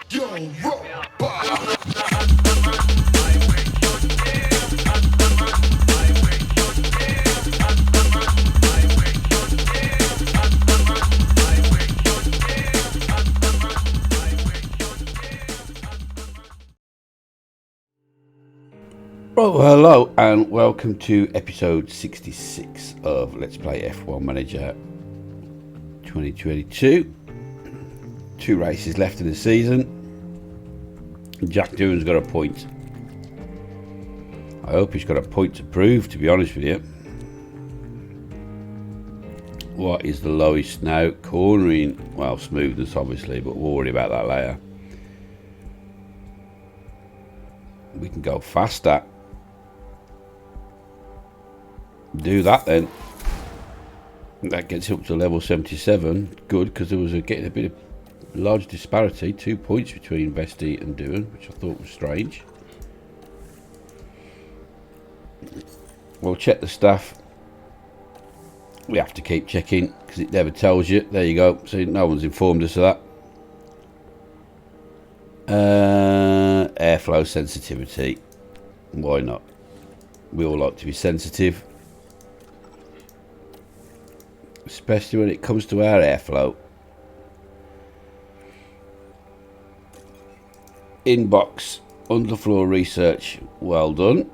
Yo, robot. Oh, hello and welcome to episode 66 of Let's Play F1 Manager 2022. 2 races left in the season. Jack Doohan's got a point. I hope he's got a point to prove, to be honest with you. What is the lowest now? Cornering, well, smoothness obviously, but we'll worry about that later. We can go faster. Do that then. That gets up to level 77. Good, because there was getting a bit of large disparity. 2 points between Vesti and Doohan, which I thought was strange. We'll check the stuff. We have to keep checking because it never tells you. There you go. So no one's informed us of that. Airflow sensitivity. Why not? We all like to be sensitive. Especially when it comes to our airflow. Inbox, underfloor research, well done.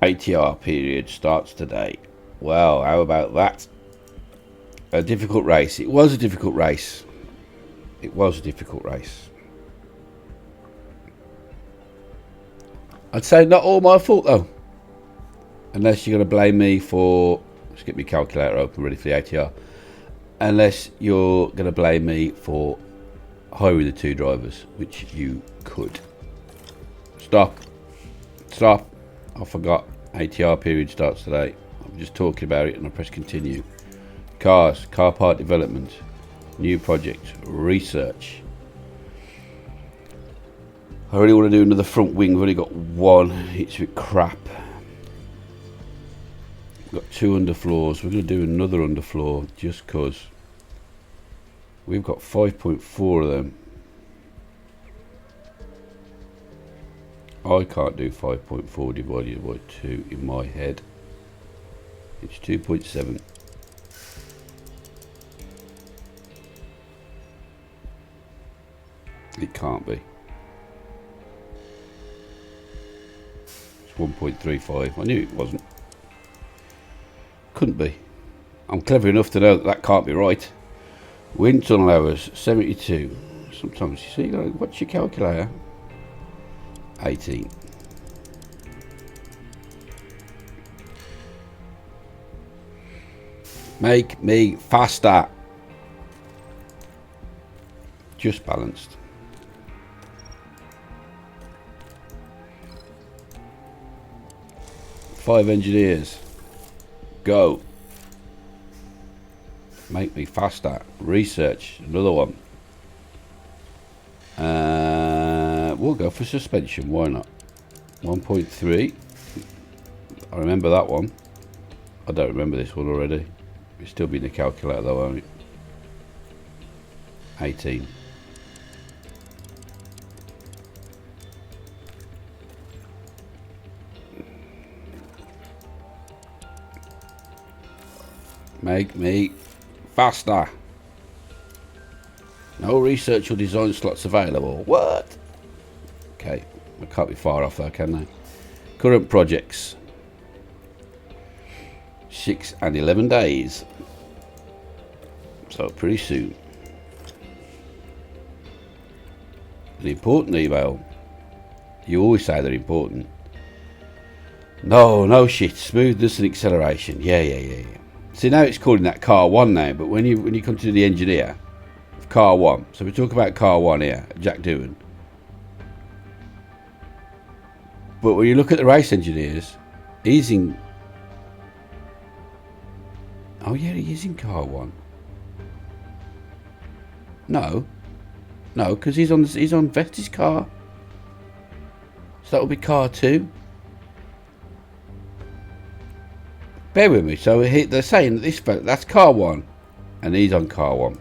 ATR period starts today. Well, how about that? A difficult race. It was a difficult race. It was a difficult race. I'd say not all my fault though. Unless you're going to blame me for... Let's get my calculator open, ready for the ATR. Unless you're going to blame me for hiring the 2 drivers, which you could. Stop. Stop. I forgot. ATR period starts today. I'm just talking about it and I press continue. Cars. Car part development. New project. Research. I really want to do another front wing. We've only got 1. It's a bit crap. We've got 2 underfloors. We're going to do another underfloor just because we've got 5.4 of them. I can't do 5.4 divided by 2 in my head. It's 2.7. It can't be. It's 1.35. I knew it wasn't. Couldn't be. I'm clever enough to know that that can't be right. Wind tunnel hours 72. Sometimes you see, like, what's your calculator? 18. Make me faster. Just balanced. Five engineers. Go. Make me faster. Research. Another one. We'll go for suspension. Why not? 1.3. I remember that one. I don't remember this one already. It's still be in the calculator though, won't it? 18. Make me faster. No research or design slots available. What? Okay, I can't be far off though, can they? Current projects. 6 and 11 days. So pretty soon. An important email. You always say they're important. No shit. Smoothness and acceleration. Yeah. See, now it's calling that car 1 now, but when you come to the engineer of car 1, so we talk about car 1 here, Jack Doohan. But when you look at the race engineers, he's in... Oh yeah, he is in car 1. No, because he's on Vetti's car. So that will be car 2. Bear with me. So they're saying that this fella, that's car 1, and he's on car 1.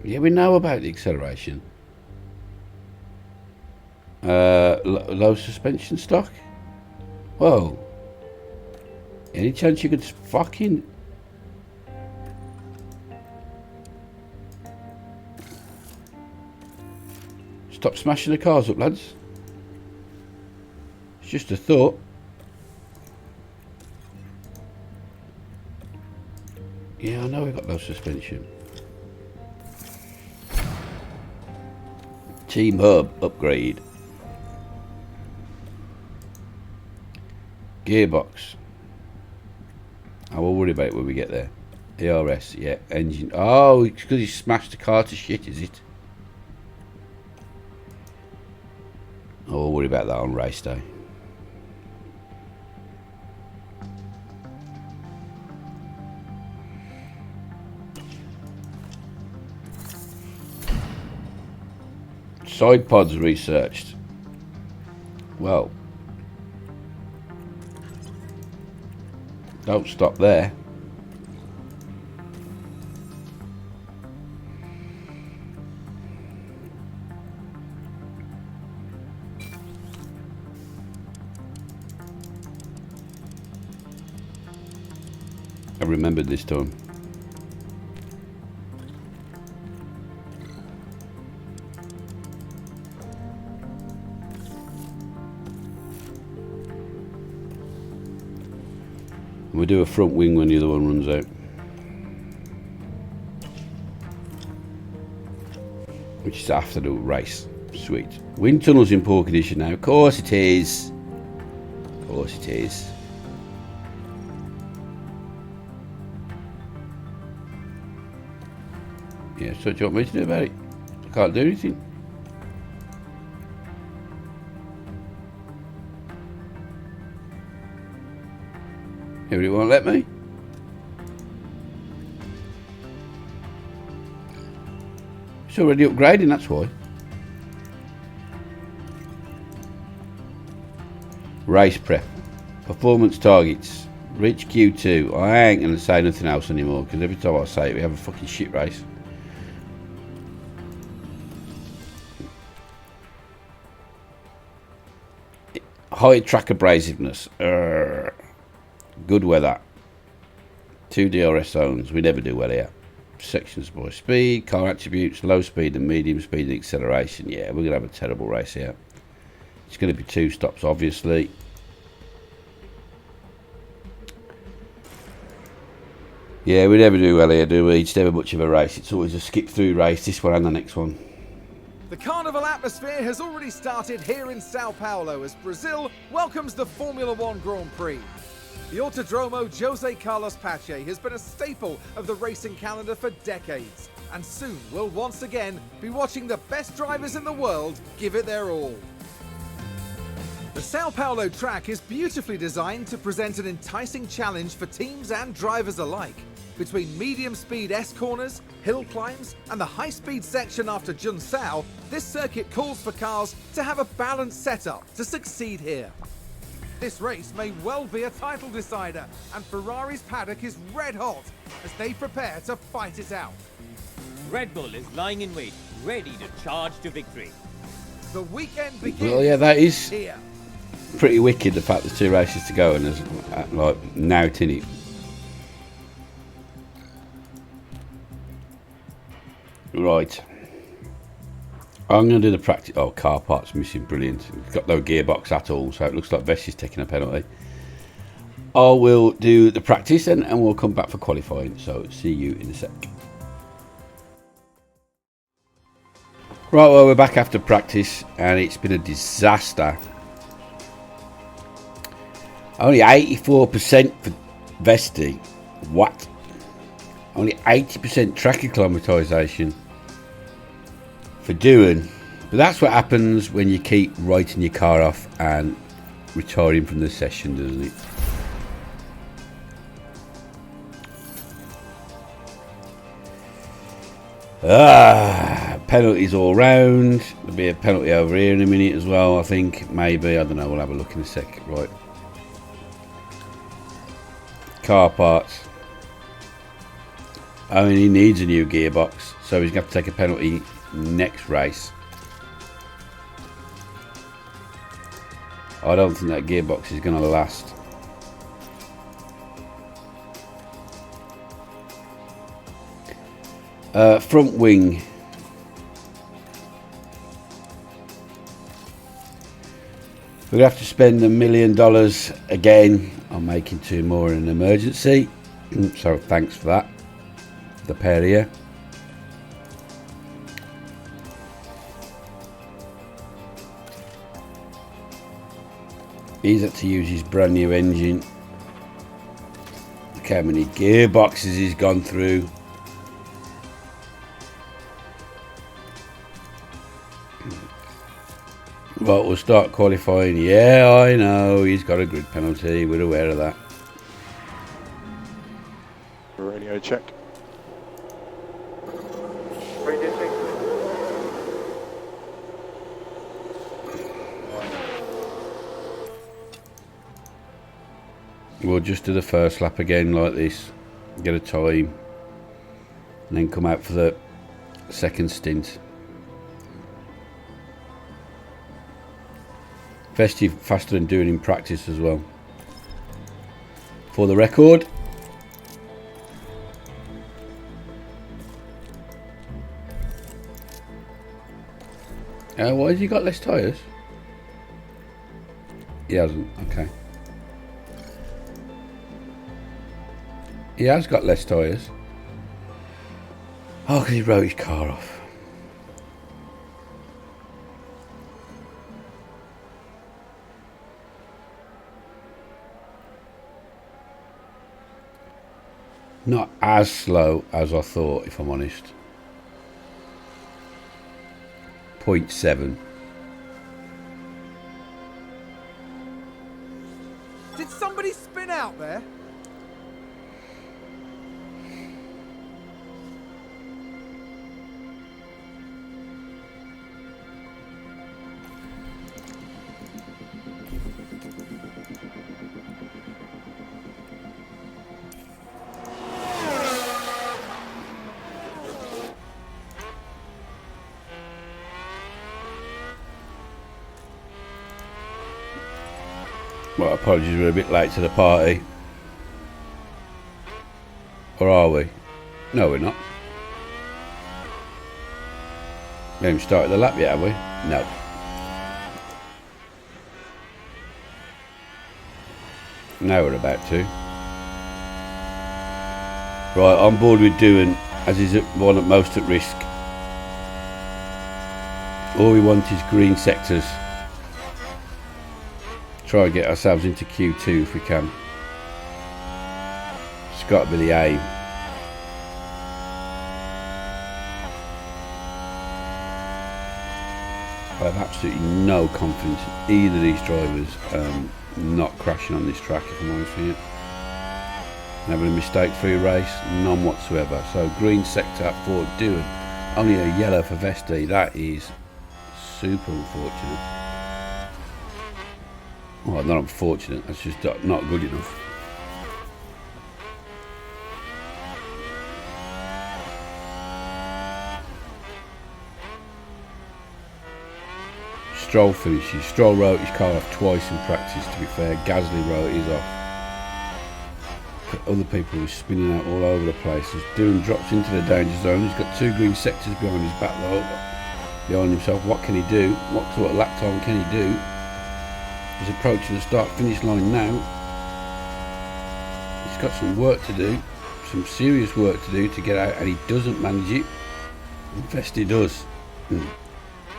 Yeah, we know about the acceleration. Low suspension stock? Whoa. Any chance you could fucking... Stop smashing the cars up, lads. It's just a thought. Yeah, I know we've got low suspension. Team Hub upgrade. Gearbox. I will worry about it when we get there. ERS, yeah. Engine. Oh, it's because he smashed the car to shit, is it? I will worry about that on race day. Side pods researched. Well, don't stop there. I remembered this time. We'll do a front wing when the other one runs out. Which is after the race. Sweet. Wind tunnel's in poor condition now. Of course it is. Of course it is. Yeah, so what do you want me to do about it? I can't do anything. Everybody won't let me. It's already upgrading, that's why. Race prep. Performance targets. Reach Q2. I ain't going to say nothing else anymore because every time I say it we have a fucking shit race. High track abrasiveness. Good weather. 2 DRS zones. We never do well here. Sections by speed, car attributes, low speed and medium speed and acceleration. Yeah, we're going to have a terrible race here. It's going to be 2 stops, obviously. Yeah, we never do well here, do we? It's never much of a race. It's always a skip through race, this one and the next one. The carnival atmosphere has already started here in Sao Paulo as Brazil welcomes the Formula One Grand Prix. The Autodromo Jose Carlos Pache has been a staple of the racing calendar for decades, and soon we'll once again be watching the best drivers in the world give it their all. The Sao Paulo track is beautifully designed to present an enticing challenge for teams and drivers alike. Between medium-speed S-corners, hill climbs, and the high-speed section after Junção, this circuit calls for cars to have a balanced setup to succeed here. This race may well be a title decider, and Ferrari's paddock is red hot as they prepare to fight it out. Red Bull is lying in wait, ready to charge to victory. The weekend begins. Well, yeah, that is here. Pretty wicked, the fact there's 2 races to go and there's like nout in it. Right. I'm going to do the practice. Oh, car parts missing. Brilliant. It's got no gearbox at all, so it looks like Vess is taking a penalty. I will do the practice and we'll come back for qualifying. So, see you in a sec. Right, well, we're back after practice and it's been a disaster. Only 84% for Vesti. What? Only 80% track acclimatisation for doing. But that's what happens when you keep writing your car off and retiring from the session, doesn't it? Penalties all round. There'll be a penalty over here in a minute as well, I think. Maybe, I don't know, we'll have a look in a sec. Right. Car parts. I mean, he needs a new gearbox, so he's going to have to take a penalty next race. I don't think that gearbox is going to last. Front wing. We're going to have to spend $1 million again on making 2 more in an emergency. So thanks for that. The pair here. He's had to use his brand new engine. Look how many gearboxes he's gone through. Right, we'll start qualifying. Yeah, I know, he's got a grid penalty. We're aware of that. Radio check. We'll just do the first lap again like this, get a time, and then come out for the second stint. Festive faster than doing in practice as well. For the record, why has he got less tyres? He hasn't, okay. He has got less tyres. Oh, because he wrote his car off. Not as slow as I thought, if I'm honest. 0.7. Did somebody spin out there? Well, apologies, we're a bit late to the party. Or are we? No, we're not. We haven't started the lap yet, have we? No. Now we're about to. Right, on board with doing, as is one at most at risk. All we want is green sectors. Try and get ourselves into Q2 if we can. It's got to be the aim. I have absolutely no confidence in either of these drivers not crashing on this track, if I'm honest with you. Having a mistake-free race, none whatsoever. So green sector for doing. Only a yellow for Vesti. That is super unfortunate. Well, not unfortunate, that's just not good enough. Stroll finishes. Stroll wrote his car off twice in practice, to be fair. Gasly wrote his off. But other people were spinning out all over the place. As Doohan drops into the danger zone, he's got 2 green sectors behind his back though. Behind himself, what can he do? What sort of lap time can he do? He's approaching the start-finish line now. He's got some work to do, some serious work to do to get out, and he doesn't manage it. Vesti does.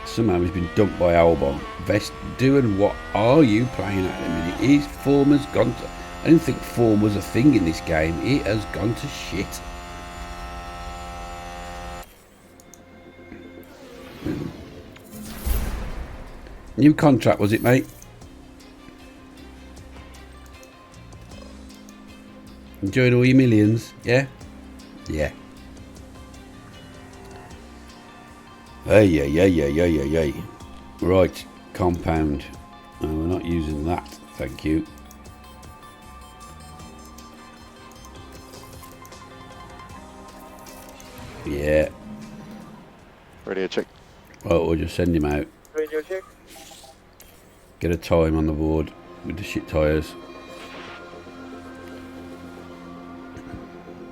Somehow he's been dumped by Albon. Doohan, what are you playing at the minute? His form has gone to... I didn't think form was a thing in this game. It has gone to shit. New contract, was it, mate? Enjoyed all your millions, yeah? Yeah. Hey. Right, compound. No, we're not using that, thank you. Yeah. Radio check. Well, we'll just send him out. Radio check. Get a time on the board with the shit tyres.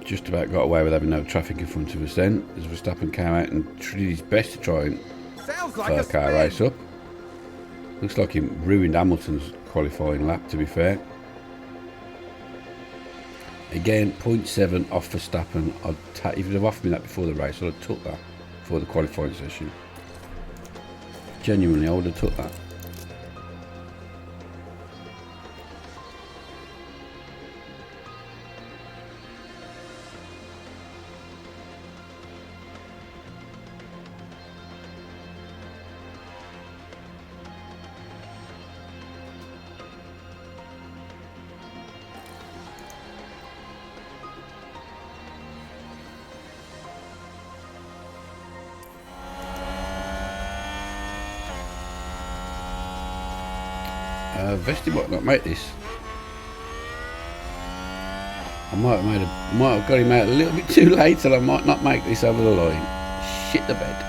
Just about got away with having no traffic in front of us then, as Verstappen came out and tried his best to try and Sounds like a car spin. race up. Looks like he ruined Hamilton's qualifying lap, to be fair. Again, 0.7 off Verstappen. If you'd have offered me that before the race, I'd have took that before the qualifying session. Genuinely, I would have took that. Vesti might not make this. I might have got him out a little bit too late, and I might not make this over the line. Shit the bed.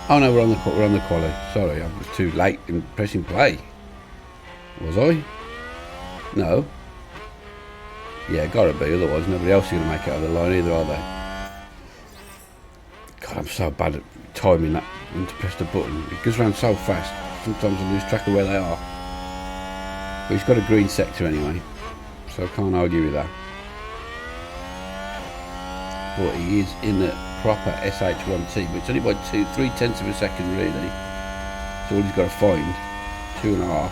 Oh no, we're on the quali. Sorry, I was too late in pressing play. Was I? No. Yeah, gotta be. Otherwise, nobody else is gonna make it over the line either, are they? God, I'm so bad at timing that when to press the button. It goes around so fast. Sometimes I lose track of where they are. But he's got a green sector anyway, so I can't argue with that. But he is in the proper SH1T, but it's only by 3/10 of a second really. So all he's got to find, 2.5.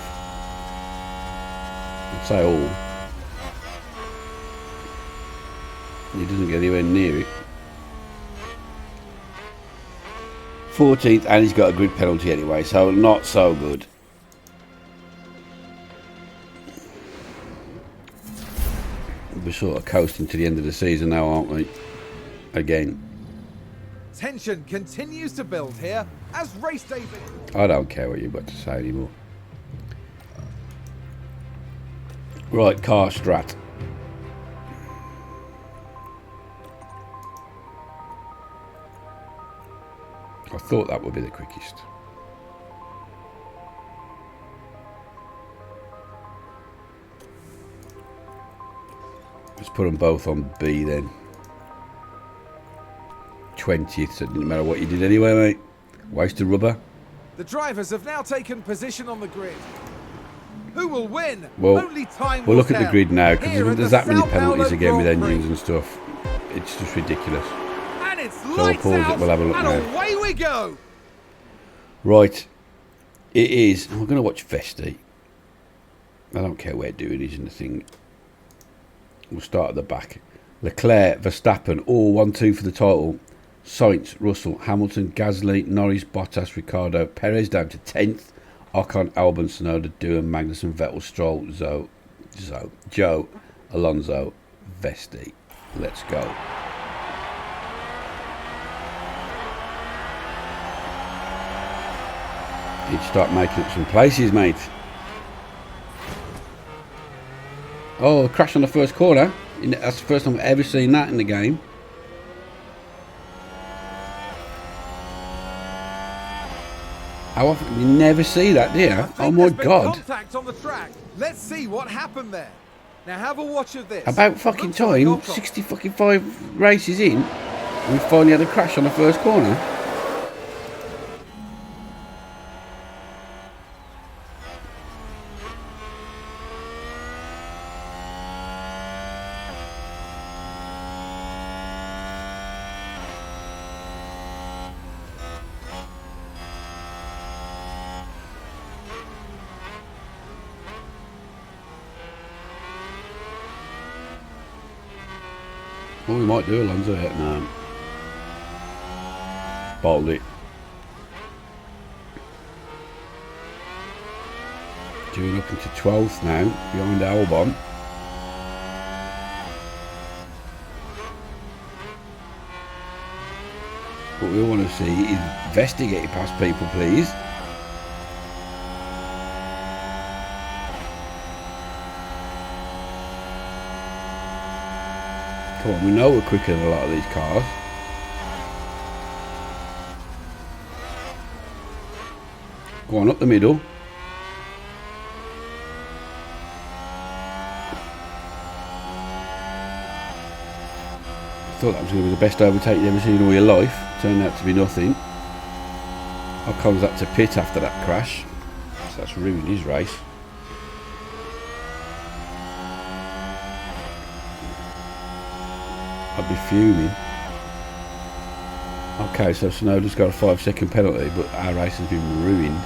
I'd say all. He doesn't get anywhere near it. 14th, and he's got a grid penalty anyway, so not so good. We're sort of coasting to the end of the season now, aren't we? Again. Tension continues to build here as race day begins. I don't care what you've got to say anymore. Right, car strat. I thought that would be the quickest. Let's put them both on B then. 20th, so it didn't matter what you did anyway, mate. Waste of rubber. The drivers have now taken position on the grid. Who will win? Well, Only time we'll will look at the tell. grid now, because Here at there's the that many Sao penalties Paulo again with Grand Prix. engines and stuff. It's just ridiculous. And it's I'll lights pause it, out, we'll have a look and now. away we go. Right, it is. I'm going to watch Vesti. I don't care where doing is in the thing. We'll start at the back. Leclerc, Verstappen, all 1-2 for the title. Sainz, Russell, Hamilton, Gasly, Norris, Bottas, Ricciardo, Perez down to 10th. Ocon, Albon, Tsunoda, Doohan, Magnussen, Vettel, Stroll, Joe, Alonso, Vesti. Let's go. He'd start making up some places, mate. Oh, a crash on the first corner. That's the first time I've ever seen that in the game. How often? You never see that, do you? I think Oh my there's been God. Contact on the track. Let's see what happened there. Now have a watch of this. About fucking Looks like time, Ocon. 65 races in, we finally had a crash on the first corner. Well, we might do Alonso yet now. Bottled it. Doing up into 12th now, behind Albon. What we want to see is Vesti getting past people, please. Come on, we know we're quicker than a lot of these cars. Go on, up the middle. Thought that was going to be the best overtake you've ever seen in all your life. Turned out to be nothing. Ocon's had to pit after that crash, so that's ruined his race. I'd be fuming. Okay, so Sonoda's got a 5-second penalty, but our race has been ruined.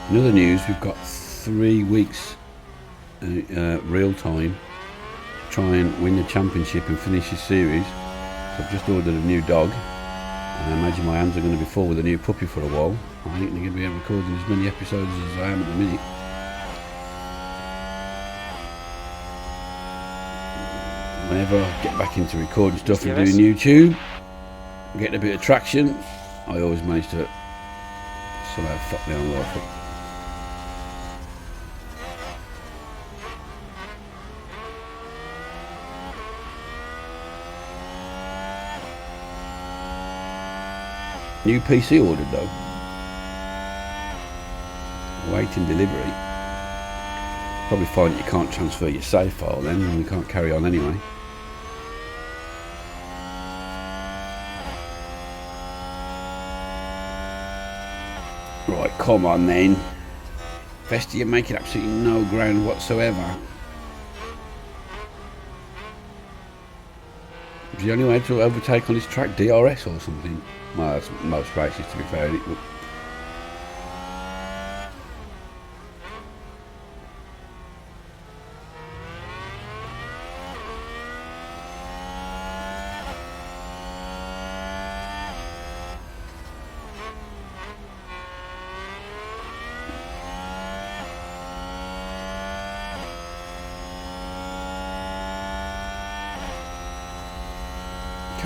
In other news, we've got 3 weeks real time to try and win the championship and finish this series. So I've just ordered a new dog, and I imagine my hands are going to be full with a new puppy for a while. I think they're going to be recording as many episodes as I am at the minute. Whenever I get back into recording stuff and doing YouTube, getting a bit of traction, I always manage to somehow fuck my own life up. New PC ordered though. Waiting delivery. Probably find that you can't transfer your save file then, and we can't carry on anyway. Right, come on then. Vesti, you're making absolutely no ground whatsoever. Is the only way to overtake on this track DRS or something? Well, that's most races, to be fair.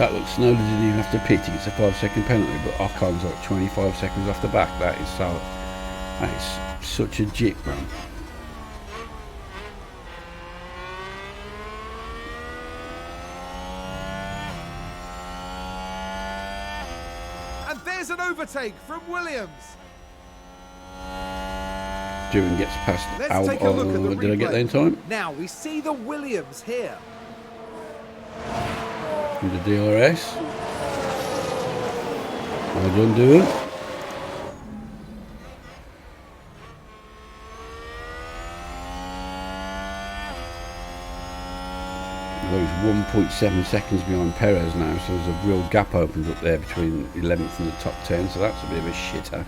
Look, Snowden didn't even have to pit. It's a 5-second penalty, but Ocon's like 25 seconds off the back. That is such a jip, man. And there's an overtake from Williams. Dewin gets past Let's take a look at the replay. Did I get there in time? Now we see the Williams here. The DRS. Well done, Dewin. He's 1.7 seconds behind Perez now, so there's a real gap opened up there between 11th and the top 10, so that's a bit of a shitter.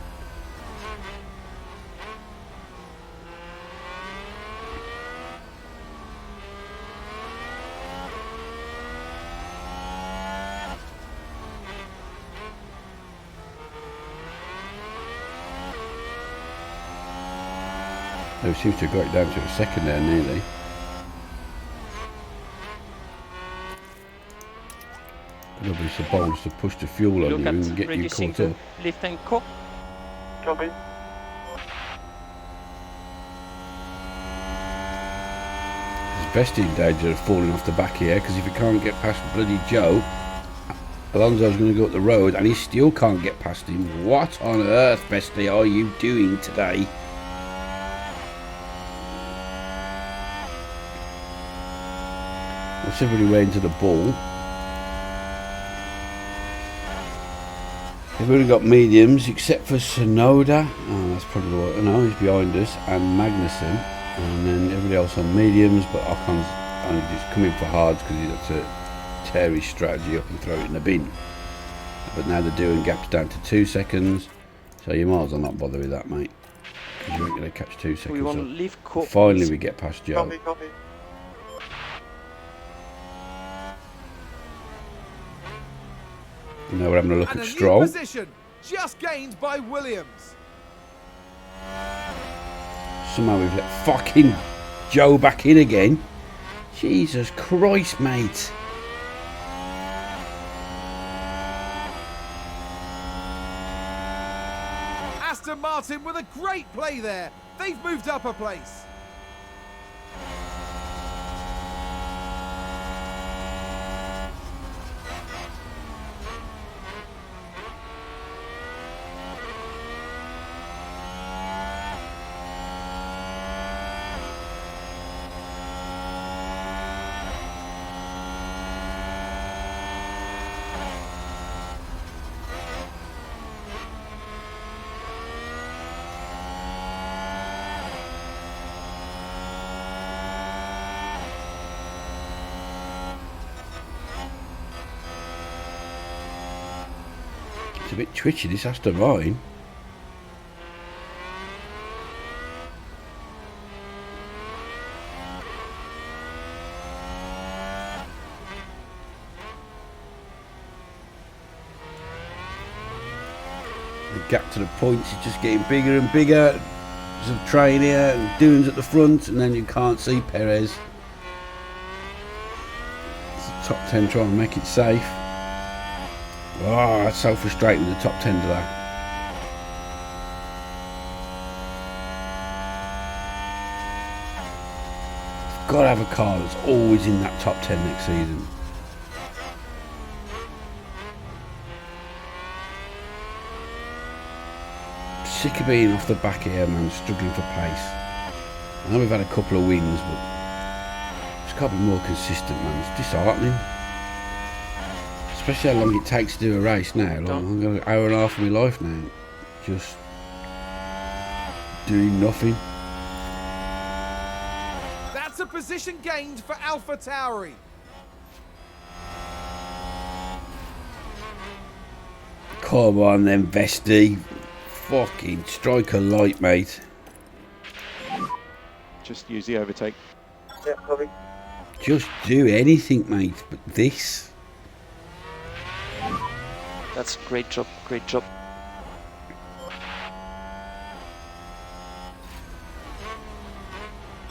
Oh, he seems to have got it down to a second there, nearly. Could have been so bold to push the fuel on you and get you caught up. Lift and co. Copy. He's best in danger of falling off the back here, because if he can't get past bloody Joe, Alonso's going to go up the road and he still can't get past him. What on earth, Bestie, are you doing today? What's everybody way into the ball? Everybody got mediums except for Sonoda. Oh, that's probably what. No, he's behind us, and Magnussen, and then everybody else on mediums. But Ocon's only just coming for hards because he had to tear his strategy up and throw it in the bin. But now they're doing gaps down to 2 seconds, so you might as well not bother with that, mate, because you ain't going to catch 2 seconds. We want to leave co. Finally, we get past Joe. Copy, copy. Now we're having a look And at a new Stroll. position just gained by Williams. Somehow we've let fucking Joe back in again. Jesus Christ, mate. Aston Martin with a great play there. They've moved up a place. It's a bit twitchy, this Aston Martin. The gap to the points is just getting bigger and bigger. There's a train here and dunes at the front, and then you can't see Perez. It's the top 10 trying to make it safe. Oh, it's so frustrating, the top 10 to that. You've got to have a car that's always in that top 10 next season. Sick of being off the back here, man, struggling for pace. I know we've had a couple of wins, but it's got to be more consistent, man. It's disheartening. Especially how long it takes to do a race now. Like, I'm going an hour and a half of my life now, just doing nothing. That's a position gained for AlphaTauri. Come on then, Vesti. Fucking strike a light, mate. Just use the overtake. Yeah, copy. Just do anything, mate, but this. That's great job, great job.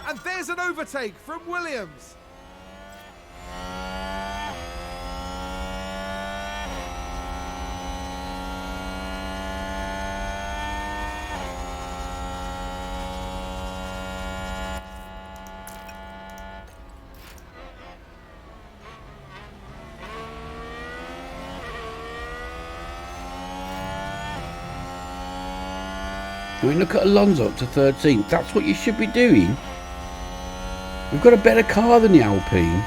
And there's an overtake from Williams. I mean, look at Alonso up to 13th. That's what you should be doing. We've got a better car than the Alpine.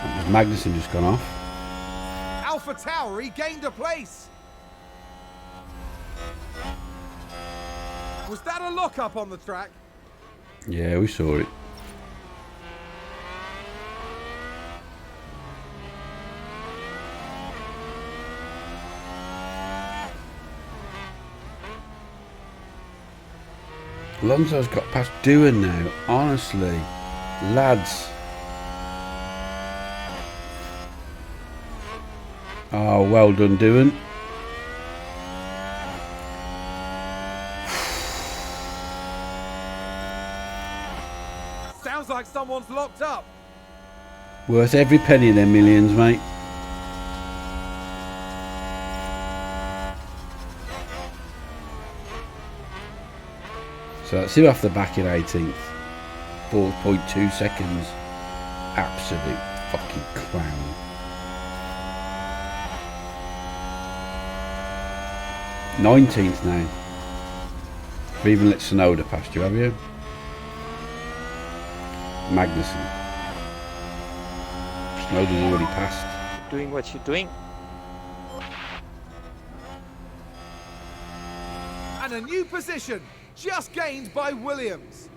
That was Magnussen just gone off. AlphaTauri gained a place. Was that a lock-up on the track? Yeah, we saw it. Alonso's got past Doohan now, honestly. Lads. Oh, well done, Doohan. Sounds like someone's locked up. Worth every penny of them millions, mate. So that's him off the back in 18th. 4.2 seconds. Absolute fucking clown. 19th now. We've even let Tsunoda past you, have you? Magnussen. Tsunoda's already passed. Doing what you're doing. And a new position just gained by Williams.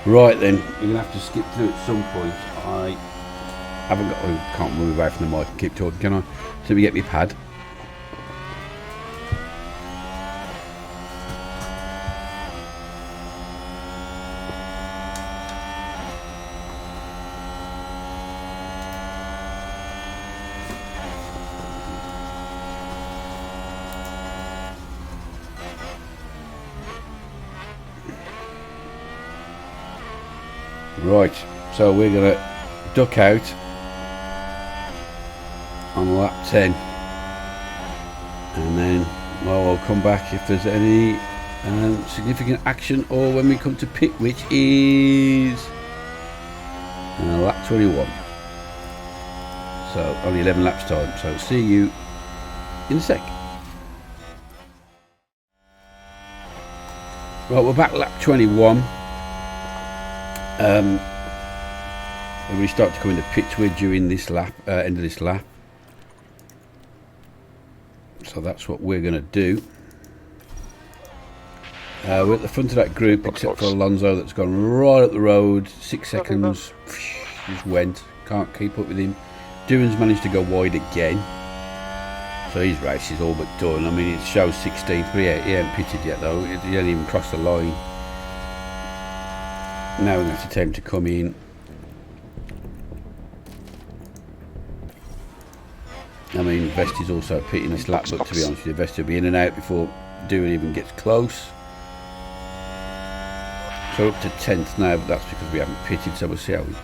Right then, we're going to have to skip through at some point. I haven't got, I can't move away from the mic and keep talking, can I? So we get me pad. Right, so we're going to duck out on lap 10, and then we'll come back if there's any significant action, or when we come to pit, which is lap 21. So only 11 laps time, so see you in a sec. Right, we're back lap 21. When we start to come into pits, we're during this lap, end of this lap. So that's what we're going to do. We're at the front of that group, except for Alonso that's gone right up the road. 6 seconds, just went. Can't keep up with him. Duran's managed to go wide again. So his race is all but done. I mean, it shows 16th, but he ain't pitted yet though. He hasn't even crossed the line. Now we're going to have to tell him to come in. I mean, Vesti's also pitting this lap, but to be honest with you, Vesti will be in and out before Duran even gets close. So up to 10th now, but that's because we haven't pitted, so we'll see how we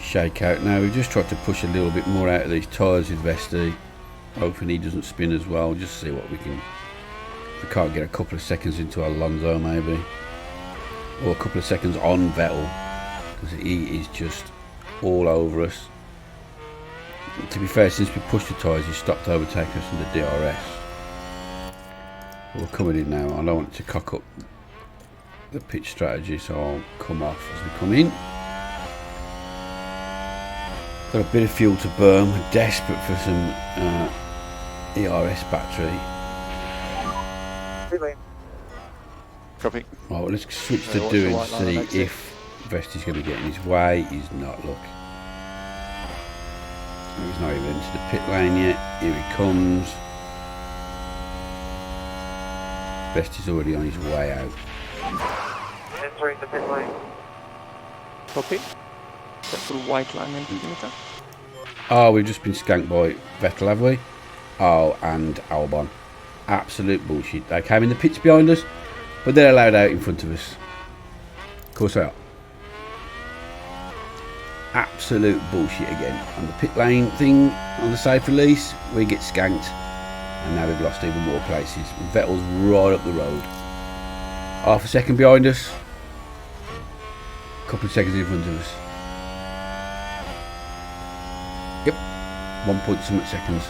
shake out now. We've just tried to push a little bit more out of these tyres with Vesti, hoping he doesn't spin as well, just see what we can. If we can't get a couple of seconds into Alonso maybe, or a couple of seconds on Vettel, because he is just all over us. To be fair, since we pushed the tyres, he stopped overtaking us in the DRS. But we're coming in now. I don't want to cock up the pitch strategy, so I'll come off as we come in. Got a bit of fuel to burn. We're desperate for some ERS battery. Copy. Right, well, let's switch to Duran and see if Vesti's going to get in his way. He's not, look. He's not even into the pit lane yet. Here he comes. Vesti's already on his way out. Entering the pit lane. Copy. Full white line limiter. Oh, we've just been skanked by Vettel, have we? Oh, and Albon. Absolute bullshit. They came in the pits behind us, but they're allowed out in front of us. Of course they are. Absolute bullshit again. On the pit lane thing, on the safe release, we get skanked. And now we've lost even more places. Vettel's right up the road. Half a second behind us. A couple of seconds in front of us. Yep. 1 point something seconds.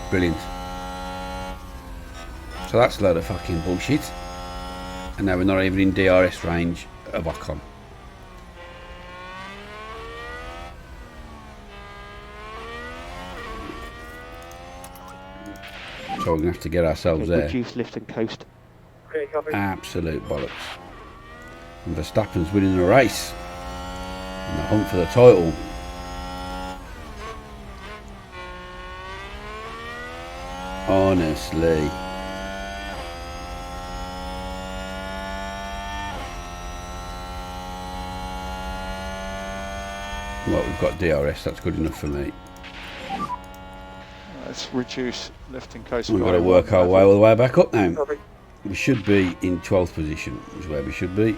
Brilliant. So that's a load of fucking bullshit. And now we're not even in DRS range of Ocon. So we're going to have to get ourselves there. Reduce lift and coast. Absolute bollocks. And Verstappen's winning the race. In the hunt for the title. Honestly. Well, we've got DRS, that's good enough for me. Let's reduce lift and coast. We've got to work our way all the way back up now. We should be in 12th position, is where we should be.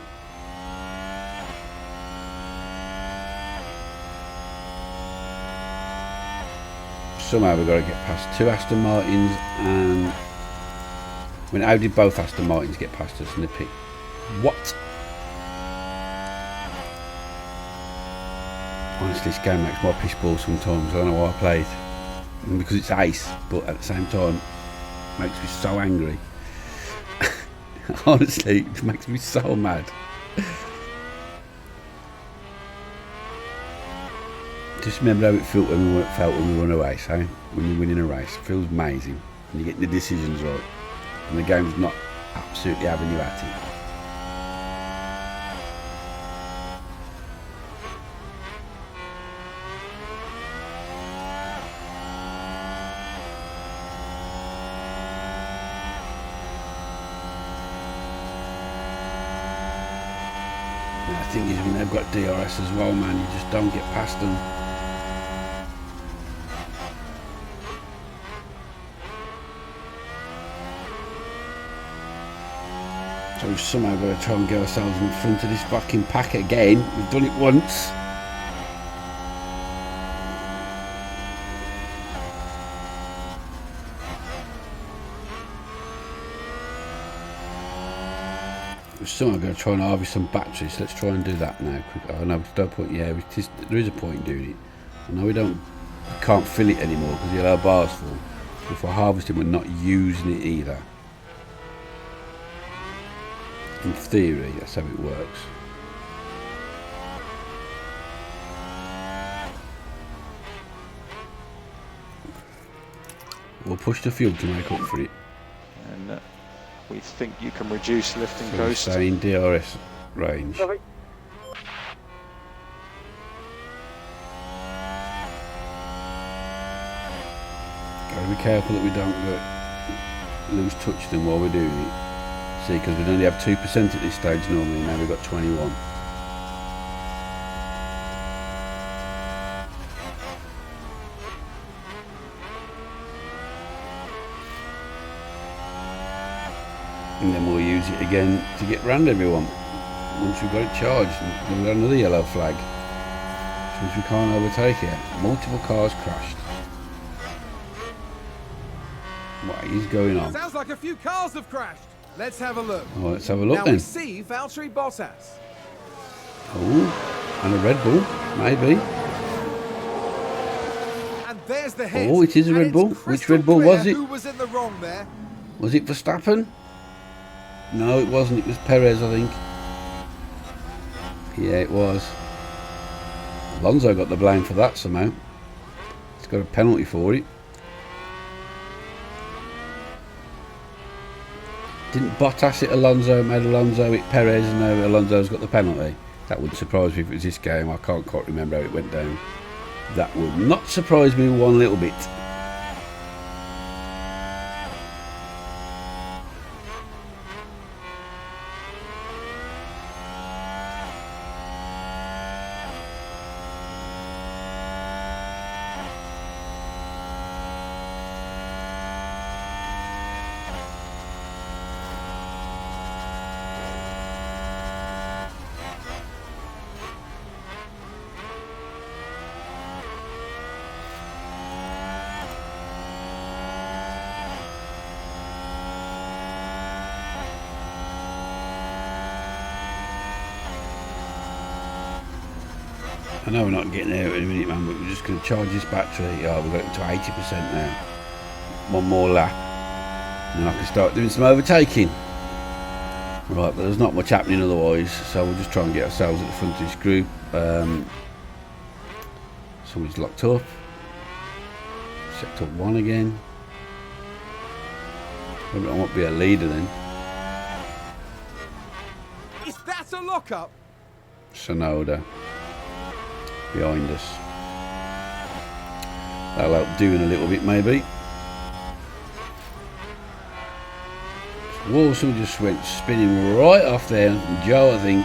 Somehow we've got to get past 2 Aston Martins, and I mean, how did both Aston Martins get past us in the pit? What? Honestly, this game makes my piss ball sometimes. I don't know why I play it. Because it's ice, but at the same time, it makes me so angry. Honestly, it makes me so mad. Just remember how it felt when we won a race, eh? When you're winning a race, it feels amazing. And you get the decisions right, and the game's not absolutely having you at it. The thing is, when they've got DRS as well, man, you just don't get past them. So we've somehow got to try and get ourselves in front of this fucking pack again. We've done it once. We've somehow got to try and harvest some batteries. Let's try and do that now. Oh no, there's no point. Yeah, there is a point in doing it. I know we can't fill it anymore because the yellow bar's full. If we're harvesting, we're not using it either. In theory, that's how it works. We'll push the fuel to make up for it. And we think you can reduce lift and So coast. saying DRS range. Sorry. Gotta be careful that we don't lose touch with them while we're doing it. See, because we'd only have 2% at this stage normally, now we've got 21. And then we'll use it again to get round everyone. Once we've got it charged, and we've got another yellow flag. Since we can't overtake it. Multiple cars crashed. What is going on? Sounds like a few cars have crashed. Let's have a look. Oh, let's have a look Now then. we see Valtteri Bottas. Oh, and a Red Bull, maybe. And there's the hit. Oh, it is a And Red it's Bull. Which crystal Red Bull clear was it? Who was in the wrong there? Was it Verstappen? No, it wasn't. It was Perez, I think. Yeah, it was. Alonso got the blame for that somehow. He's got a penalty for it. Didn't Bottas hit Alonso, made Alonso hit Perez, and now Alonso's got the penalty? That wouldn't surprise me if it was this game. I can't quite remember how it went down. That would not surprise me one little bit. I know we're not getting there in a minute, man, but we're just going to charge this battery. Oh, we've got it to 80% now. One more lap. And then I can start doing some overtaking. Right, but there's not much happening otherwise, so we'll just try and get ourselves at the front of this group. Somebody's locked up. Sector 1 again. Maybe I won't be a leader then. Is that a lockup? Sonoda behind us. That'll help doing a little bit maybe. Walsall just went spinning right off there. Joe, I think.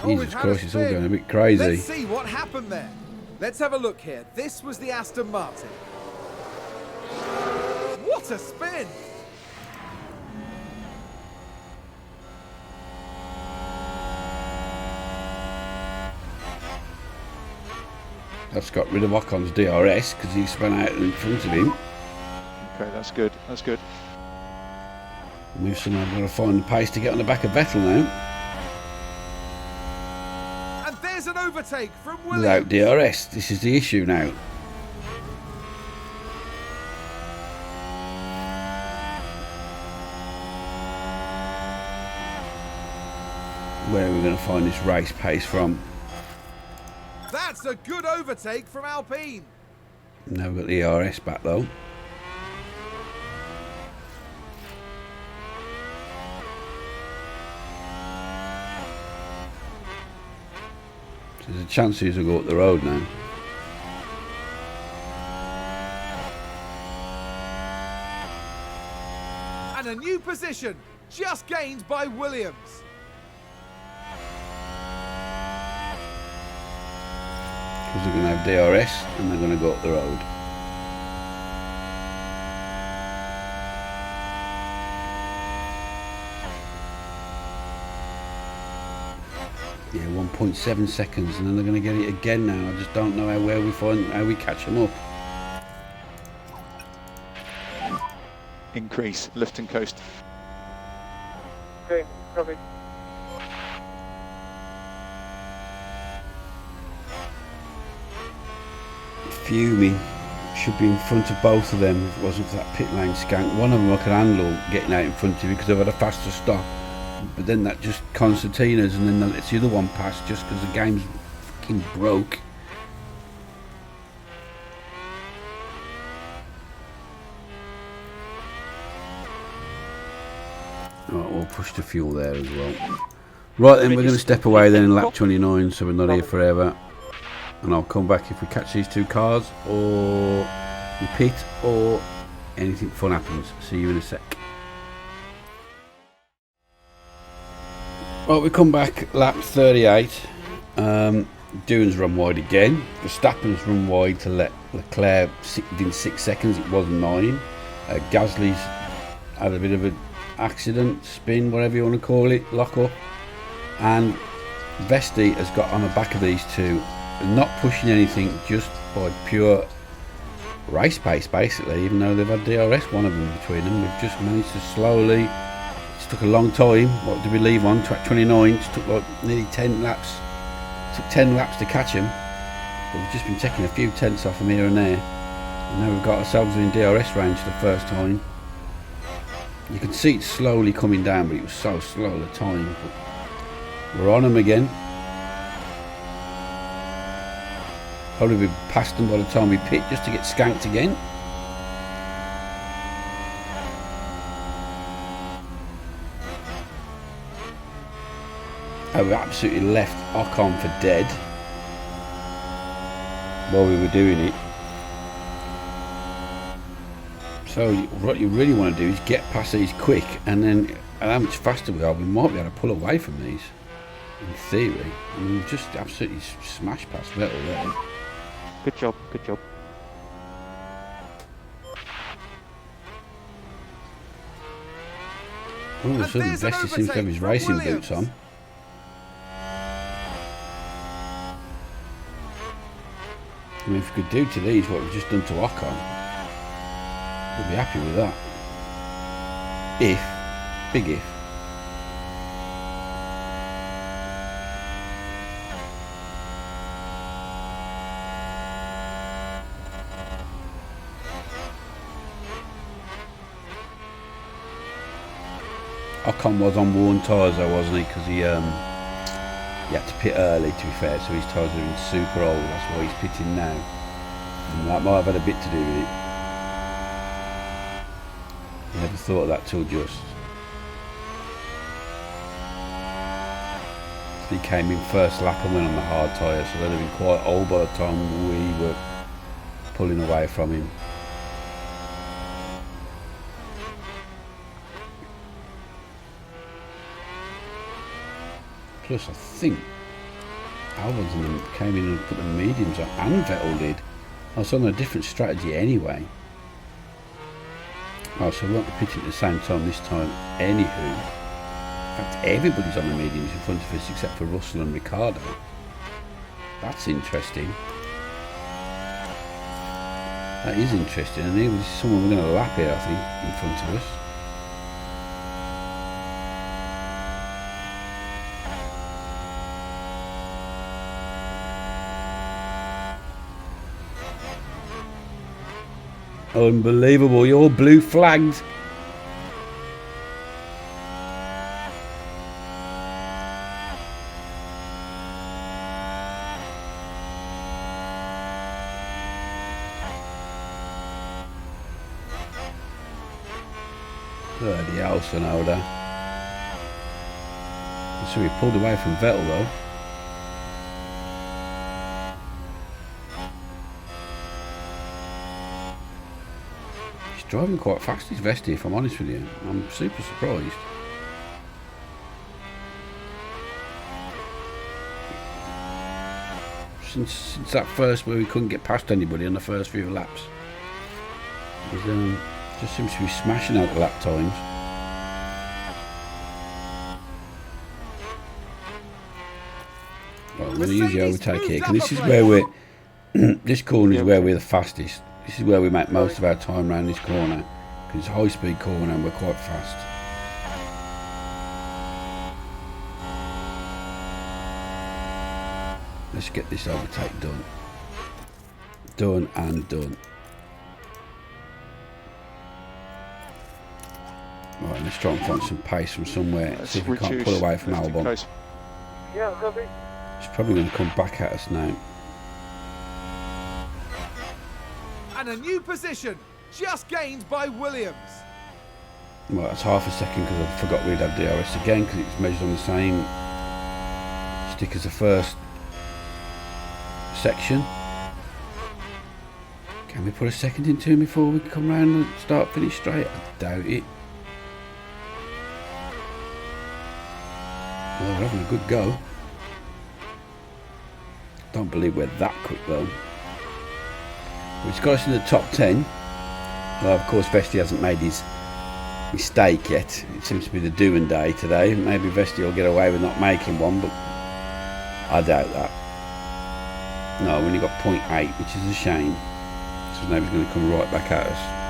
Jesus Christ, it's all going a bit crazy. Let's see what happened there. Let's have a look here. This was the Aston Martin. What a spin! That's got rid of Ocon's DRS because he spun out in front of him. Okay, that's good. That's good. We've somehow got to find the pace to get on the back of Vettel now. And there's an overtake from Williams. Without DRS, this is the issue now. Where are we going to find this race pace from? That's a good overtake from Alpine. Now we've got the ERS back though. So there's a chance these will go up the road now. And a new position, just gained by Williams. Because they're going to have DRS and they're going to go up the road. 1.7 seconds, and then they're going to get it again now. I just don't know how we catch them up. Increase, lift and coast. Okay, copy. Fuming. Should be in front of both of them if it wasn't for that pit lane skank. One of them I could handle getting out in front of you because I've had a faster stop. But then that just concertinas, and then that lets the other one pass just because the game's fucking broke. Right, we'll push the fuel there as well. Right then, we're going to step away then in lap 29, so we're not here forever. And I'll come back if we catch these two cars, or we pit, or anything fun happens. See you in a sec. Right, we come back lap 38. Doohan's run wide again. Verstappen's run wide to let Leclerc within 6 seconds. It was 9. Gasly's had a bit of an accident, spin, whatever you want to call it, lock up. And Vesti has got on the back of these two, not pushing anything, just by pure race pace basically, even though they've had DRS, one of them between them. We've just managed to slowly, it took a long time. What did we leave on? Track 29, it took like nearly 10 laps. It took 10 laps to catch him, but we've just been taking a few tenths off him here and there, and now we've got ourselves in DRS range for the first time. You can see it slowly coming down, but it was so slow at the time. But we're on him again. Probably be past them by the time we pit, just to get skanked again. We absolutely left Ocon for dead while we were doing it. So what you really want to do is get past these quick, and then how much faster we are, we might be able to pull away from these. In theory, I mean, we've just absolutely smashed past Vettel there. Good job, good job. All of a sudden, there's an Vesti seems to have his overtake from racing Williams. boots on. I mean, if we could do to these what we've just done to Ocon, we'll be happy with that. If, big if. Ocon was on worn tyres though, wasn't he? Because he had to pit early, to be fair, so his tyres are in super old. That's why he's pitting now. And that might have had a bit to do with it. Never thought of that till just. He came in first lap and went on the hard tyre, so they'd have been quite old by the time we were pulling away from him. Plus, I think Albon's and them came in and put the mediums on, and Vettel did. I was on a different strategy anyway. Oh, so we won't be pitting at the same time this time. Anywho, in fact, everybody's on the mediums in front of us except for Russell and Ricciardo. That's interesting. That is interesting, and here was someone we're going to lap here, I think, in front of us. Unbelievable, you're blue flagged. Bloody hell, Sonoda. So we pulled away from Vettel though. Driving quite fast, his Vesti, if I'm honest with you. I'm super surprised. Since that first where we couldn't get past anybody on the first few laps, it just seems to be smashing out the lap times. I'm going to use the overtake here, because this is Mercedes where moved we're... this corner is Yeah, where okay. we're the fastest. This is where we make most of our time around this corner, because it's a high-speed corner and we're quite fast. Let's get this overtake done. Done and done. Right, let's try and find some pace from somewhere. Let's See if we can't reduce pull away from lifting Albon. close. Yeah, copy. She's probably going to come back at us now. And a new position, just gained by Williams. Well, that's half a second because I forgot we'd have DRS again, because it's measured on the same stick as the first section. Can we put a second into him before we come round and start finish straight? I doubt it. Well, we're having a good go. Don't believe we're that quick though. Which got us in the top 10. Well, of course, Vesti hasn't made his mistake yet. It seems to be the do and day today. Maybe Vesti will get away with not making one, but I doubt that. No, we only got 0.8, which is a shame. So now he's going to come right back at us.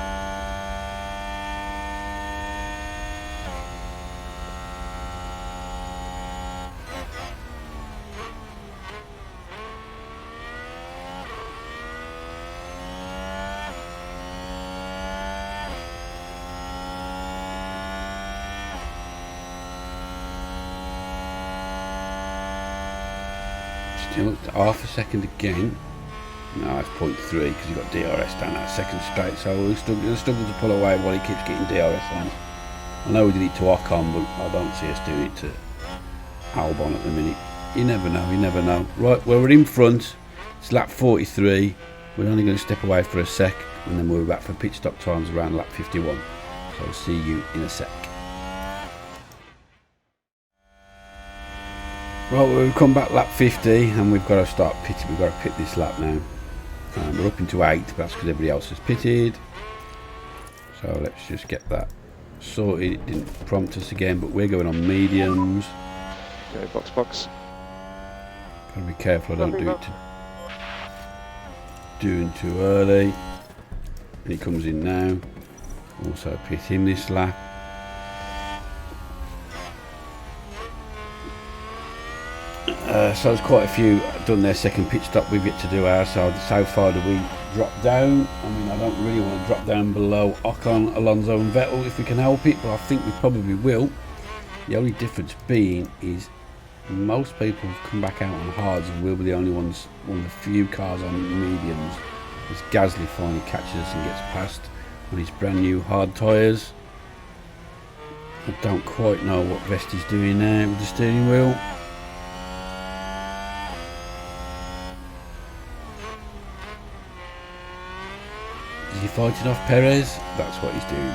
Still half a second again. No, it's 0.3 because he got DRS down that second straight, so we'll struggle to pull away while he keeps getting DRS on us. I know we did it to Ocon, but I don't see us doing it to Albon at the minute. You never know, you never know. Right, well, we're in front. It's lap 43. We're only going to step away for a sec, and then we'll be back for pit stop times around lap 51. So I'll see you in a sec. Right, we've come back lap 50 and we've got to start pitting. We've got to pit this lap now. We're up into 8, but that's because everybody else has pitted. So let's just get that sorted. It didn't prompt us again, but we're going on mediums. Go box box. Gotta be careful I don't doing too early. And he comes in now. Also pit him this lap. So there's quite a few done their second pit stop. We've yet to do ours. So how far do we drop down? I mean, I don't really want to drop down below Ocon, Alonso and Vettel if we can help it, but I think we probably will. The only difference being is most people have come back out on hards and we'll be the only ones, one of the few cars on mediums. As Gasly finally catches us and gets past on his brand new hard tyres. I don't quite know what Vesti's doing there with the steering wheel. Is he fighting off Perez? That's what he's doing.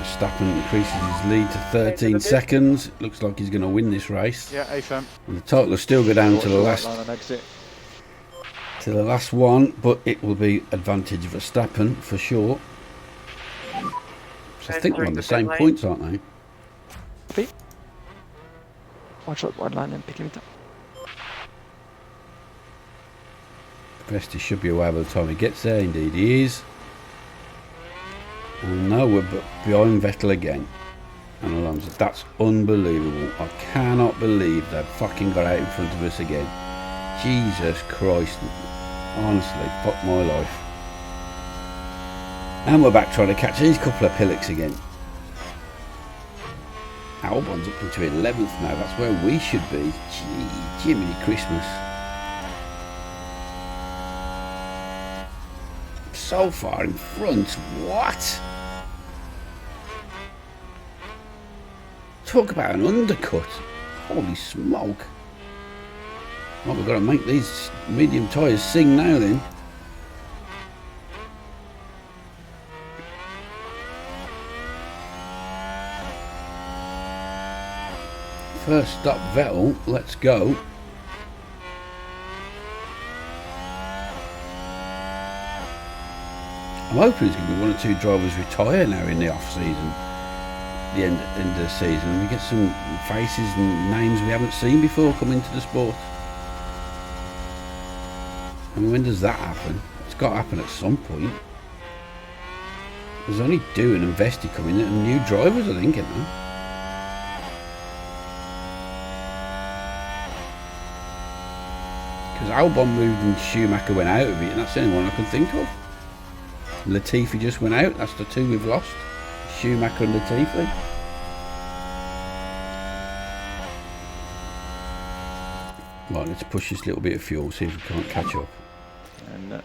Verstappen increases his lead to 13 seconds. Looks like he's going to win this race. Yeah, AFM. And the total will still go down Watch to the the last line and exit. one, but it will be advantage Verstappen for sure. So I think we're on the same points, aren't they? Watch that one line and pick him up. Vesti should be away by the time he gets there. Indeed he is. And now we're behind Vettel again. And Alonso. That's unbelievable. I cannot believe they've fucking got out in front of us again. Jesus Christ. Honestly, fuck my life. And we're back trying to catch these couple of pillocks again. Albon's up into 11th now. That's where we should be. Gee, Jiminy Christmas. So far in front. What? Talk about an undercut. Holy smoke. Well, we've got to make these medium tyres sing now then. First stop Vettel, let's go. I'm hoping there's going to be one or two drivers retire now in the off season. the end of the season and we get some faces and names we haven't seen before come into the sport. I mean, when does that happen? It's got to happen at some point. There's only Dew and Vesti coming in and new drivers, I think, isn't there? Because Albon moved and Schumacher went out of it, and that's the only one I can think of. Latifi just went out, that's the two we've lost. Schumacher and Latifi. Right, let's push this little bit of fuel, see if we can't catch up. And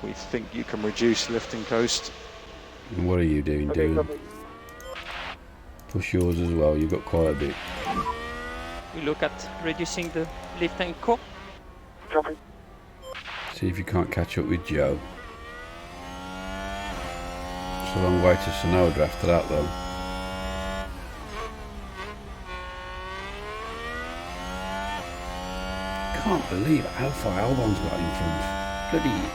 we think you can reduce lifting coast. And what are you doing, Dylan? Push yours as well, you've got quite a bit. We look at reducing the lift and core. See if you can't catch up with Joe. It's a long way to Sonora after that though. Can't believe how far Albon's got in front. Bloody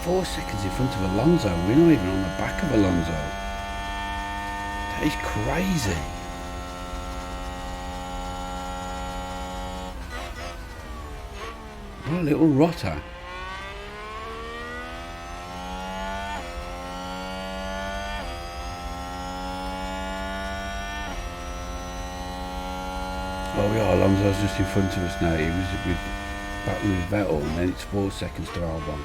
4 seconds in front of Alonso. We're not even on the back of Alonso. That is crazy. What a little rotter. Oh yeah, Alonso's just in front of us now. He was battling with Vettel and then it's 4 seconds to Albon.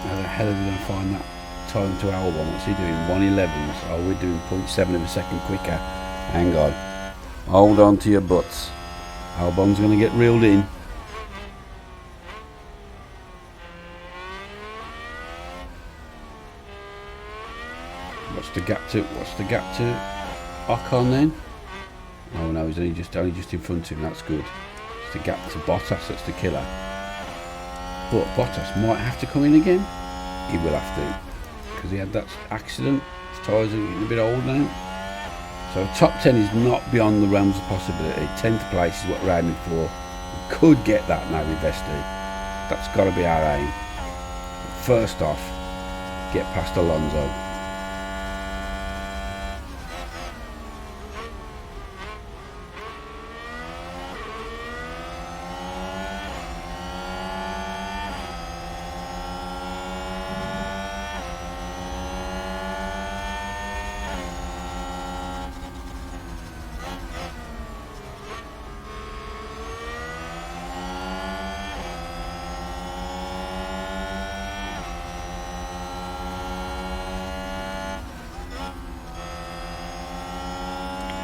How the hell are we going to find that time to Albon? What's he doing? 1:11. Oh, we're doing 0.7 of a second quicker. Hang on. Hold on to your butts. Albon's going to get reeled in. What's the gap to Ocon then? Oh no, he's only just in front of him. That's good. It's the gap to Bottas. That's the killer. But Bottas might have to come in again. He will have to, because he had that accident. His tyres are getting a bit old now. So top 10 is not beyond the realms of possibility. 10th place is what we're aiming for. We could get that now with Vesti. That's got to be our aim. First off, get past Alonso.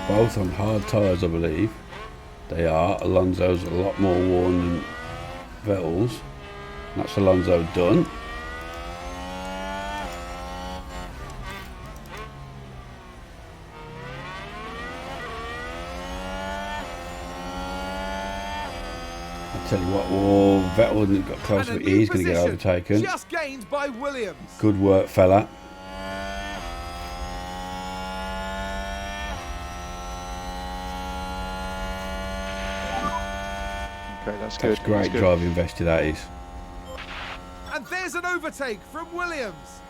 Both on hard tyres, I believe. They are. Alonso's a lot more worn than Vettel's. That's Alonso done. I'll tell you what, Vettel got close to it. He's going to get overtaken. Just gained by Williams. Good work, fella. Okay, that's good. That's great driving, Vesti, that is. And there's an overtake from Williams.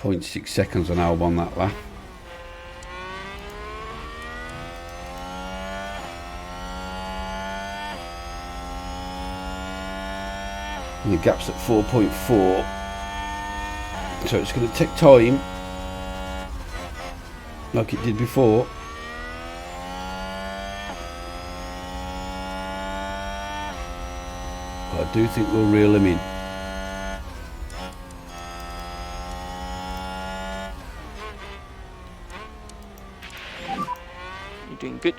0.6 seconds on Albon that lap. And the gap's at 4.4. So it's going to take time, like it did before. But I do think we'll reel him in. You're doing good.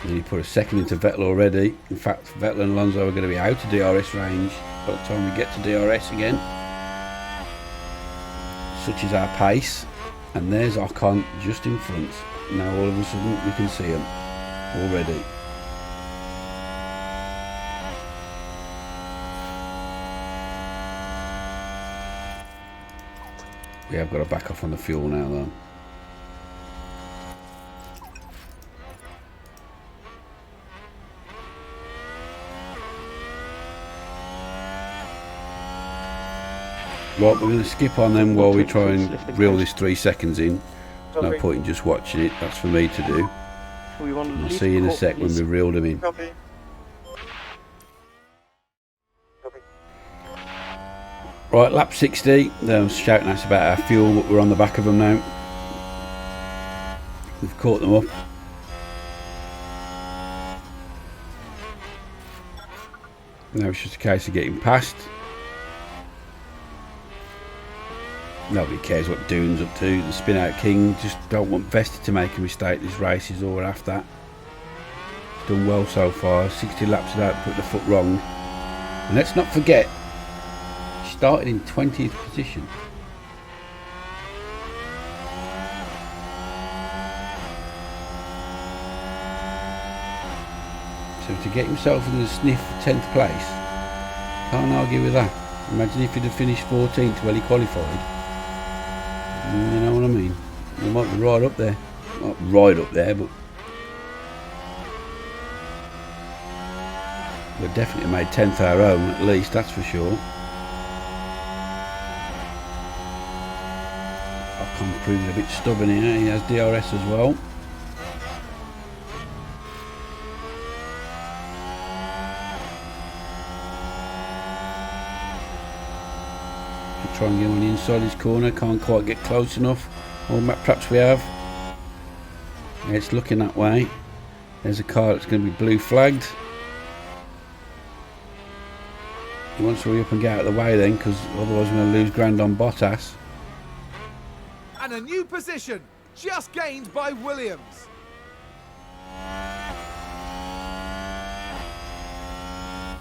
And he put a second into Vettel already. In fact, Vettel and Alonso are going to be out of DRS range by the time we get to DRS again. Such is our pace. And there's Ocon just in front. Now all of a sudden we can see him already. We have got to back off on the fuel now though. Well, we're going to skip on them while we try and reel this 3 seconds in. There's no point in just watching it. That's for me to do. I'll see you in a sec when we reel them in. Right, lap 60. They were shouting at us about our fuel, but we're on the back of them now. We've caught them up. Now it's just a case of getting past. Nobody cares what Doone's up to. The spin out king just don't want Vesti to make a mistake. This race is all we're after. He's done well so far. 60 laps without putting the foot wrong. And let's not forget, he started in 20th position. So to get himself in the sniff for 10th place, can't argue with that. Imagine if he'd have finished 14th while he qualified. You know what I mean? He might be right up there. Not right up there, but we've definitely made 10th our own, at least, that's for sure. Ocon proving a bit stubborn here. He has DRS as well. Try and get on the inside his corner, can't quite get close enough. Or perhaps we have. Yeah, it's looking that way. There's a car that's going to be blue flagged. He wants to hurry up and get out of the way then, because otherwise we're going to lose ground on Bottas. And a new position, just gained by Williams.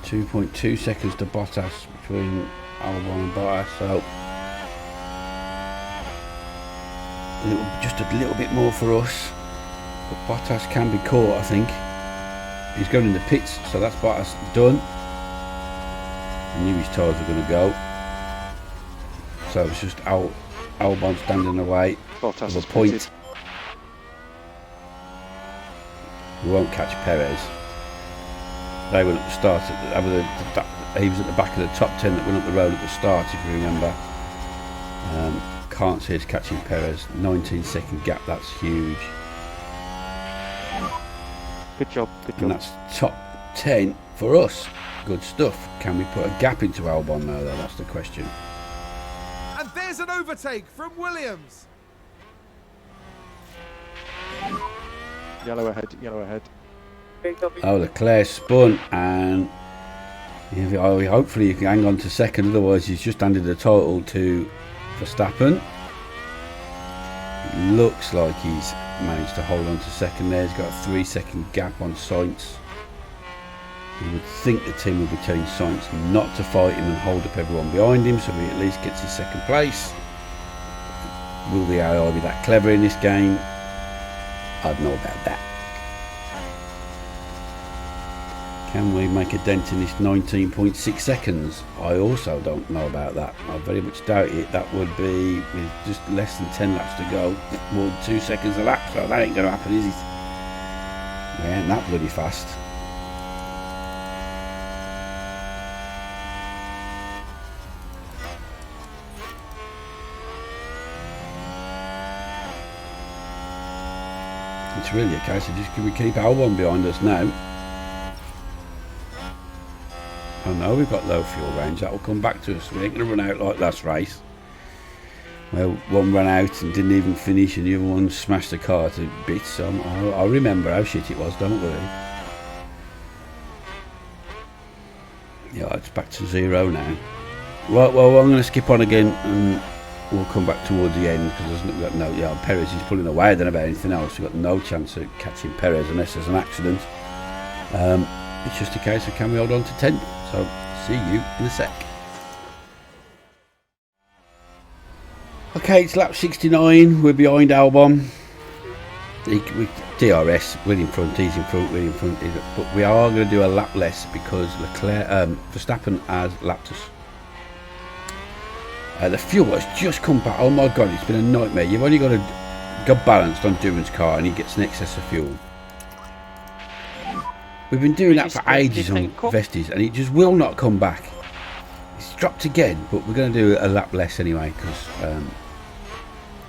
.2 seconds to Bottas between Albon and Bottas, so just a little bit more for us, but Bottas can be caught. I think he's going in the pits, so that's Bottas done. I knew his tyres were going to go, so it's just Albon standing in the way of a point. Pitted. We won't catch Perez. They went at the start. He was at the back of the top 10 that went up the road at the start, if you remember. Can't see us catching Perez. 19-second gap, that's huge. Good job, good job. And that's top 10 for us. Good stuff. Can we put a gap into Albon now, though? That's the question. And there's an overtake from Williams. Yellow ahead, yellow ahead. Oh, Leclerc spun, and hopefully you can hang on to second, otherwise he's just handed the title to Verstappen. It looks like he's managed to hold on to second there. He's got a 3-second gap on Sainz. You would think the team would be telling Sainz not to fight him and hold up everyone behind him, so he at least gets his second place. Will the AI be that clever in this game? I don't know about that. Can we make a dent in this 19.6 seconds? I also don't know about that. I very much doubt it. That would be with just less than 10 laps to go, more than 2 seconds a lap, so that ain't going to happen, is it? We ain't that bloody fast. It's really a case of just can we keep Albon behind us now? I know we've got low fuel range, that will come back to us. We ain't going to run out like last race. Well, one ran out and didn't even finish, and the other one smashed the car to bits. So I remember how shit it was, don't worry. Yeah, it's back to 0 now. Right, well, I'm going to skip on again and we'll come back towards the end, because we've got no, Perez is pulling away then about anything else. We've got no chance of catching Perez unless there's an accident. It's just a case of can we hold on to 10th. So see you in a sec. Okay, it's lap 69. We're behind Albon. DRS, we're in front, he's in front, we're in front. But we are going to do a lap less because Verstappen has lapped us. The fuel has just come back. Oh my god, it's been a nightmare. You've only got to go balanced on Doone's car and he gets an excess of fuel. We've been doing that for ages on Vestis and it just will not come back. It's dropped again, but we're going to do a lap less anyway because,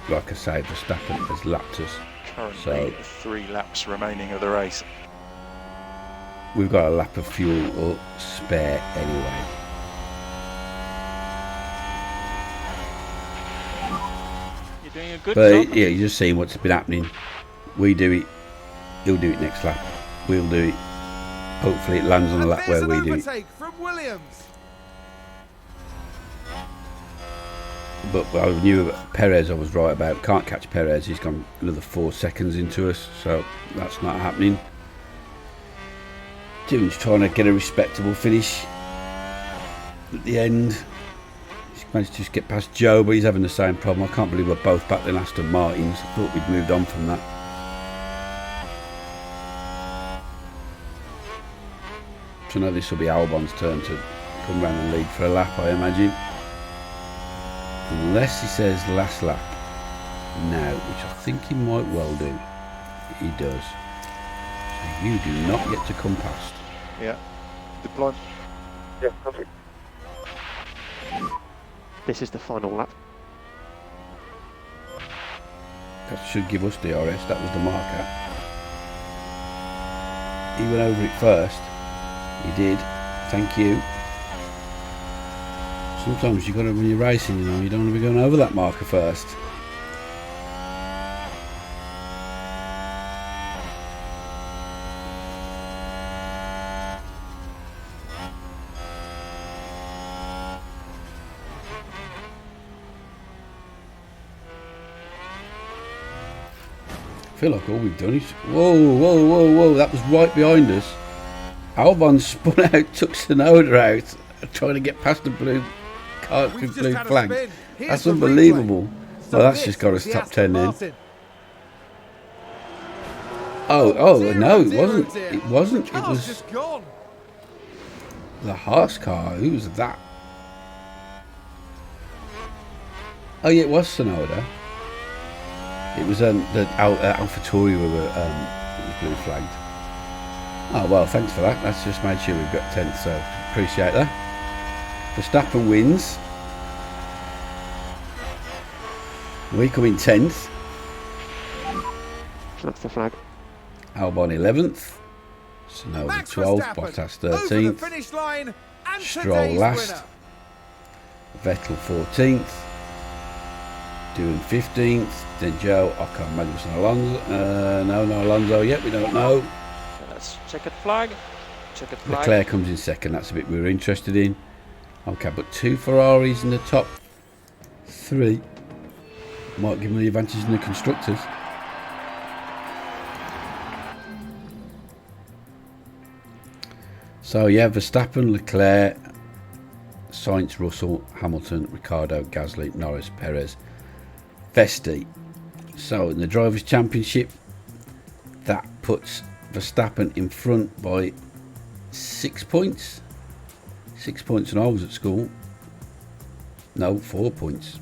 like I say, Verstappen has lapped us. Currently 3 laps remaining of the race. We've got a lap of fuel or spare anyway. You're doing a good But job. yeah, you're just seeing what's been happening. We do it, he'll do it next lap. We'll do it. Hopefully it lands on a And lap there's where an we do it. overtake from Williams. But I knew Perez I was right about. Can't catch Perez. He's gone another 4 seconds into us, so that's not happening. Dune's trying to get a respectable finish at the end. He's managed to just get past Joe, but he's having the same problem. I can't believe we're both back in Aston Martins. I thought we'd moved on from that. So now this will be Albon's turn to come round and lead for a lap, I imagine. Unless he says last lap now, which I think he might well do. He does. So you do not get to come past. Yeah. Deploy. Yeah, perfect. This is the final lap. That should give us DRS. That was the marker. He went over it first. He did. Thank you. Sometimes you've got to, when you're racing, you don't want to be going over that marker first. I feel like all we've done is... Whoa, that was right behind us. Albon spun out, took Tsunoda out, trying to get past the blue car, We've just blue had a flag. spin. Here's That's the unbelievable. replay. So Well, that's this just got is us the top Aston 10 then. Martin. Oh, no, it Dear, wasn't. dear. It wasn't. The It car's was just gone. the Haas car. Who was that? Oh, yeah, it was Tsunoda. It was the AlphaTauri we were it was blue flagged. Oh, well, thanks for that. That's just made sure we've got 10th, so appreciate that. Verstappen wins. We come in 10th. That's the flag. Albon 11th. Tsunoda Max 12th. Verstappen Bottas over the 13th. finish line and Stroll today's last. winner. Vettel 14th. Doing 15th. Then Joe, Ocon, Magnussen, Alonso. No Alonso yet. We don't know. Let's check it flag. Check it flag. Leclerc comes in second. That's a bit we were interested in. Okay, but 2 Ferraris in the top 3. Might give them the advantage in the constructors. So yeah, Verstappen, Leclerc, Sainz, Russell, Hamilton, Ricciardo, Gasly, Norris, Perez, Vesti. So in the Drivers' Championship, that puts Verstappen in front by 6 points. 6 points when I was at school. No, 4 points.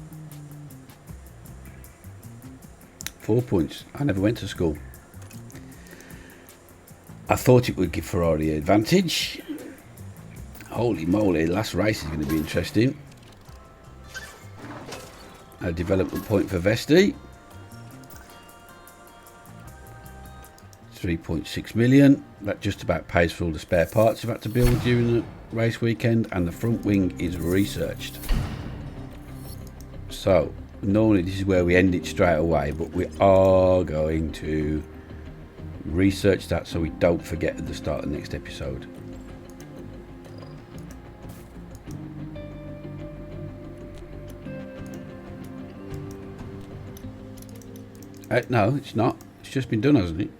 4 points. I never went to school. I thought it would give Ferrari an advantage. Holy moly, the last race is going to be interesting. A development point for Vesti. 3.6 million. That just about pays for all the spare parts you've had to build during the race weekend, and the front wing is researched. So normally this is where we end it straight away, but we are going to research that so we don't forget at the start of the next episode. No, it's not. It's just been done, hasn't it?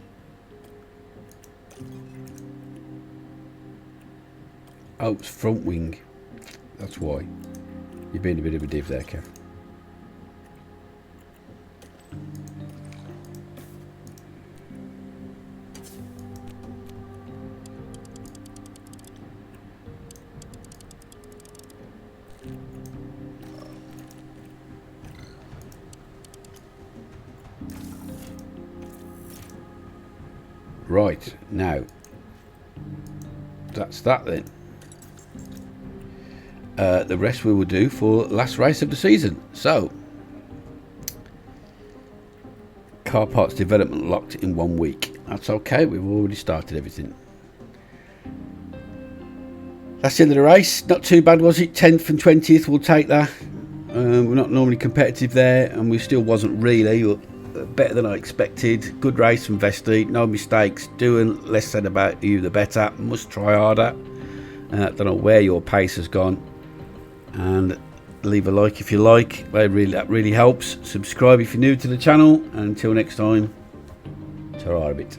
Oh, it's front wing. That's why. You're being a bit of a div there, Kev. Right, now, that's that then. the rest we will do for last race of the season. So, car parts development locked in 1 week. That's okay, we've already started everything. That's the end of the race. Not too bad, was it? 10th and 20th, we'll take that. We're not normally competitive there, and we still wasn't really, but better than I expected. Good race from Vesti, no mistakes. Doing less said about you, the better. Must try harder. Don't know where your pace has gone. And leave a like if you like. That really helps. Subscribe if you're new to the channel. And until next time, ta-ra a bit.